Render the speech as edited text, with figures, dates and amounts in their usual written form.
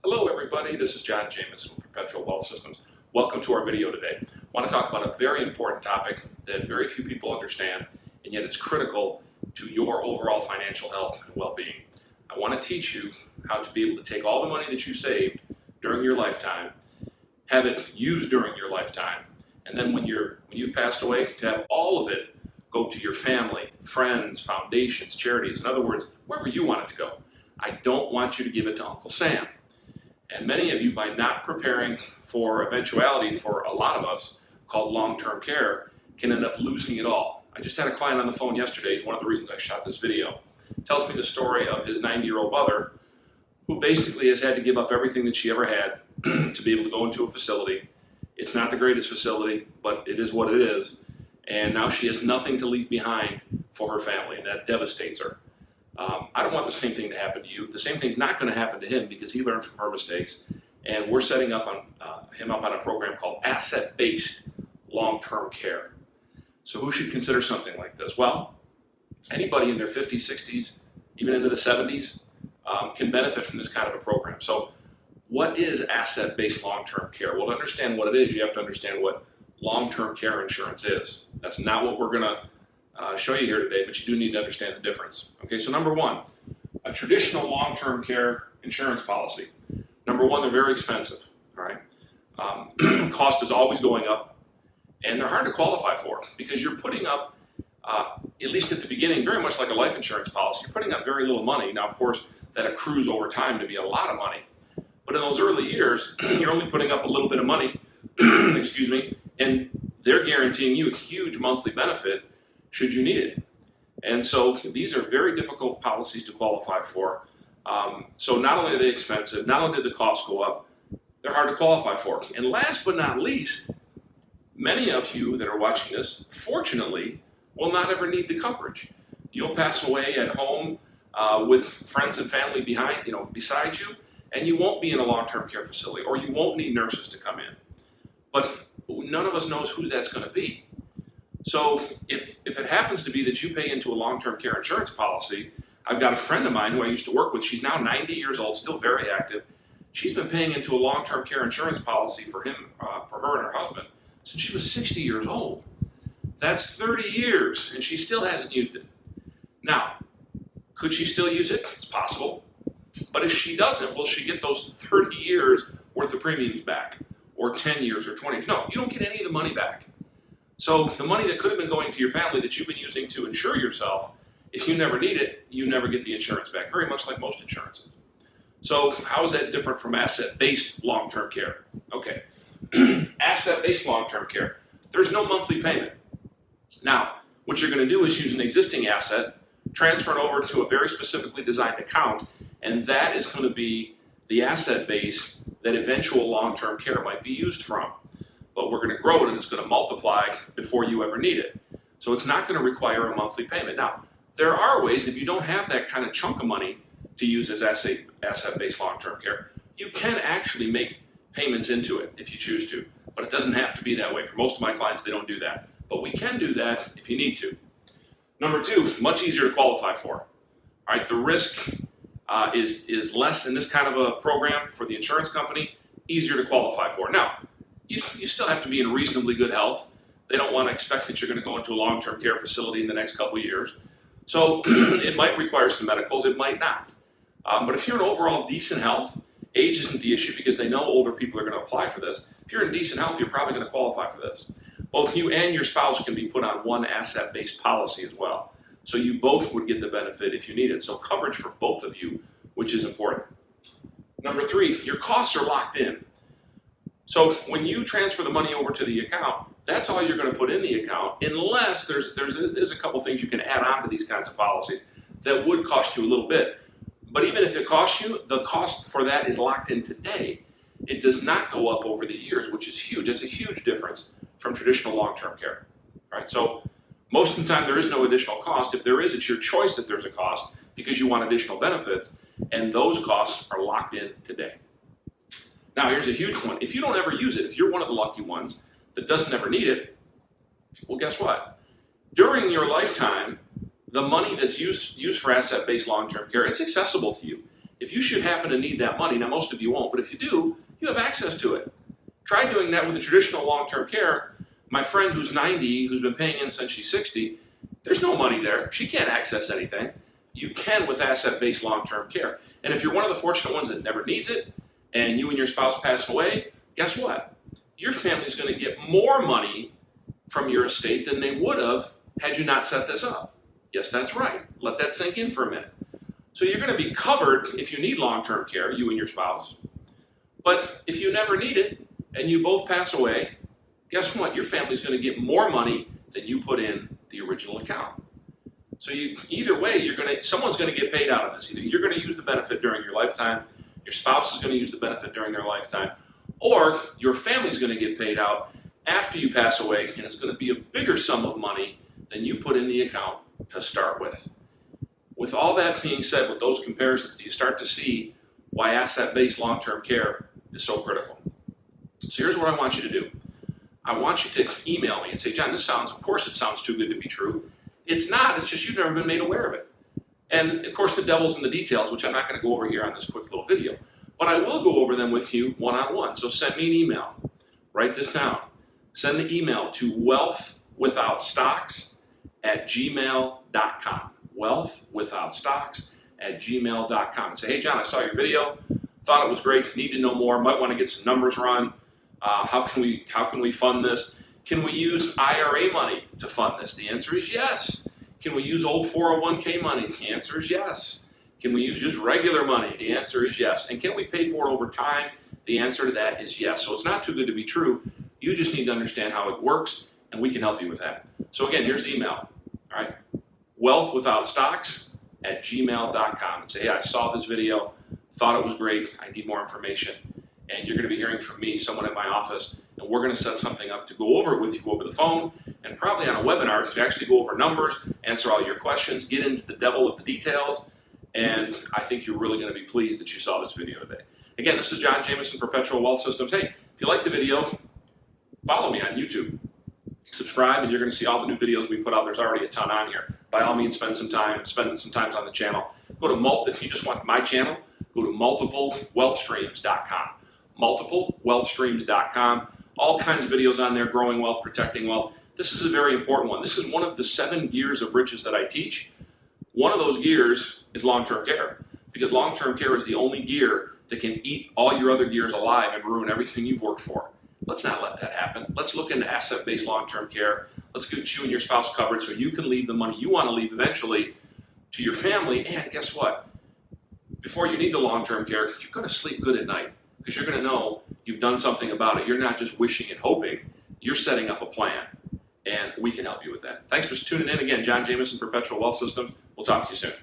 Hello everybody, this is John Jameson with Perpetual Wealth Systems. Welcome to our video today. I want to talk about a very important topic that very few people understand, and yet it's critical to your overall financial health and well-being. I want to teach you how to be able to take all the money that you saved during your lifetime, have it used during your lifetime, and then when you've passed away, to have all of it go to your family, friends, foundations, charities. In other words, wherever you want it to go. I don't want you to give it to Uncle Sam. And many of you, by not preparing for eventuality for a lot of us called long-term care, can end up losing it all. I just had a client on the phone yesterday, one of the reasons I shot this video. Tells me the story of his 90-year-old mother who basically has had to give up everything that she ever had to be able to go into a facility. It's not the greatest facility, but it is what it is. And now she has nothing to leave behind for her family, and that devastates her. I don't want the same thing to happen to you. The same thing's not going to happen to him because he learned from her mistakes. And we're setting up him up on a program called Asset-Based Long-Term Care. So who should consider something like this? Well, anybody in their 50s, 60s, even into the 70s can benefit from this kind of a program. So what is asset-based long-term care? Well, to understand what it is, you have to understand what long-term care insurance is. That's not what we're going to show you here today, but you do need to understand the difference. Okay, so number one, a traditional long-term care insurance policy. Number one, they're very expensive, all right? Cost is always going up, and they're hard to qualify for because you're putting up, at least at the beginning, very much like a life insurance policy, you're putting up very little money. Now, of course, that accrues over time to be a lot of money, but in those early years, you're only putting up a little bit of money, excuse me, and they're guaranteeing you a huge monthly benefit should you need it. And so these are very difficult policies to qualify for. So not only are they expensive, not only do the costs go up, they're hard to qualify for. And last but not least, many of you that are watching this, fortunately, will not ever need the coverage. You'll pass away at home with friends and family beside you, and you won't be in a long-term care facility, or you won't need nurses to come in. But none of us knows who that's going to be. So if it happens to be that you pay into a long-term care insurance policy, I've got a friend of mine who I used to work with. She's now 90 years old, still very active. She's been paying into a long-term care insurance policy for her and her husband since she was 60 years old. That's 30 years, and she still hasn't used it. Now, could she still use it? It's possible. But if she doesn't, will she get those 30 years worth of premiums back? Or 10 years or 20 years? No, you don't get any of the money back. So the money that could have been going to your family that you've been using to insure yourself, if you never need it, you never get the insurance back, very much like most insurances. So how is that different from asset-based long-term care? Okay, asset-based long-term care, there's no monthly payment. Now, what you're going to do is use an existing asset, transfer it over to a very specifically designed account, and that is going to be the asset base that eventual long-term care might be used from. But we're going to grow it and it's going to multiply before you ever need it. So it's not going to require a monthly payment. Now, there are ways, if you don't have that kind of chunk of money to use as asset-based long-term care, you can actually make payments into it if you choose to, but it doesn't have to be that way. For most of my clients, they don't do that. But we can do that if you need to. Number two, much easier to qualify for. All right, the risk is less in this kind of a program for the insurance company, easier to qualify for. Now, you still have to be in reasonably good health. They don't want to expect that you're going to go into a long-term care facility in the next couple of years. So it might require some medicals, it might not. But if you're in overall decent health, age isn't the issue because they know older people are going to apply for this. If you're in decent health, you're probably going to qualify for this. Both you and your spouse can be put on one asset-based policy as well. So you both would get the benefit if you need it. So coverage for both of you, which is important. Number three, your costs are locked in. So when you transfer the money over to the account, that's all you're going to put in the account, unless there's a couple things you can add on to these kinds of policies that would cost you a little bit. But even if it costs you, the cost for that is locked in today. It does not go up over the years, which is huge. It's a huge difference from traditional long-term care. All right, so most of the time there is no additional cost. If there is, it's your choice that there's a cost because you want additional benefits, and those costs are locked in today. Now, here's a huge one. If you don't ever use it, if you're one of the lucky ones that doesn't ever need it, well, guess what? During your lifetime, the money that's used for asset-based long-term care, it's accessible to you. if you should happen to need that money, now most of you won't, but if you do, you have access to it. Try doing that with the traditional long-term care. My friend who's 90, who's been paying in since she's 60, there's no money there. She can't access anything. You can with asset-based long-term care. And if you're one of the fortunate ones that never needs it, and you and your spouse pass away, guess what? Your family's going to get more money from your estate than they would have had you not set this up. Yes, that's right. Let that sink in for a minute. So you're going to be covered if you need long-term care, you and your spouse. But if you never need it and you both pass away, guess what? Your family's going to get more money than you put in the original account. So either way, someone's going to get paid out on this. Either you're going to use the benefit during your lifetime, your spouse is going to use the benefit during their lifetime, or your family's going to get paid out after you pass away, and it's going to be a bigger sum of money than you put in the account to start with. With all that being said, with those comparisons, do you start to see why asset-based long-term care is so critical? So here's what I want you to do. I want you to email me and say, John, of course it sounds too good to be true. It's not, it's just you've never been made aware of it. And of course the devil's in the details, which I'm not going to go over here on this quick little video, but I will go over them with you one-on-one. So send me an email. Write this down. Send the email to wealthwithoutstocks@gmail.com. Wealthwithoutstocks@gmail.com. And say, hey John, I saw your video, thought it was great, need to know more, might want to get some numbers run. How can we fund this? Can we use IRA money to fund this? The answer is yes. Can we use old 401k money? The answer is yes. Can we use just regular money? The answer is yes. And can we pay for it over time? The answer to that is yes. So it's not too good to be true. You just need to understand how it works, and we can help you with that. So again, here's the email. All right, wealthwithoutstocks@gmail.com, and say, hey, I saw this video, thought it was great, I need more information. And you're going to be hearing from me, someone in my office, and we're going to set something up to go over it with you over the phone, and probably on a webinar to actually go over numbers, answer all your questions, get into the devil of the details, and I think you're really going to be pleased that you saw this video today. Again, this is John Jameson, Perpetual Wealth Systems. Hey, if you like the video, follow me on YouTube. Subscribe, and you're going to see all the new videos we put out. There's already a ton on here. By all means, spend some time on the channel. If you just want my channel, go to multiplewealthstreams.com. multiplewealthstreams.com. All kinds of videos on there, growing wealth, protecting wealth. This is a very important one. This is one of the 7 gears of riches that I teach. One of those gears is long-term care, because long-term care is the only gear that can eat all your other gears alive and ruin everything you've worked for. Let's not let that happen. Let's look into asset-based long-term care. Let's get you and your spouse covered so you can leave the money you want to leave eventually to your family. And guess what? Before you need the long-term care, you're going to sleep good at night, because you're going to know you've done something about it. You're not just wishing and hoping. You're setting up a plan, and we can help you with that. Thanks for tuning in. Again, John Jameson, Perpetual Wealth Systems. We'll talk to you soon.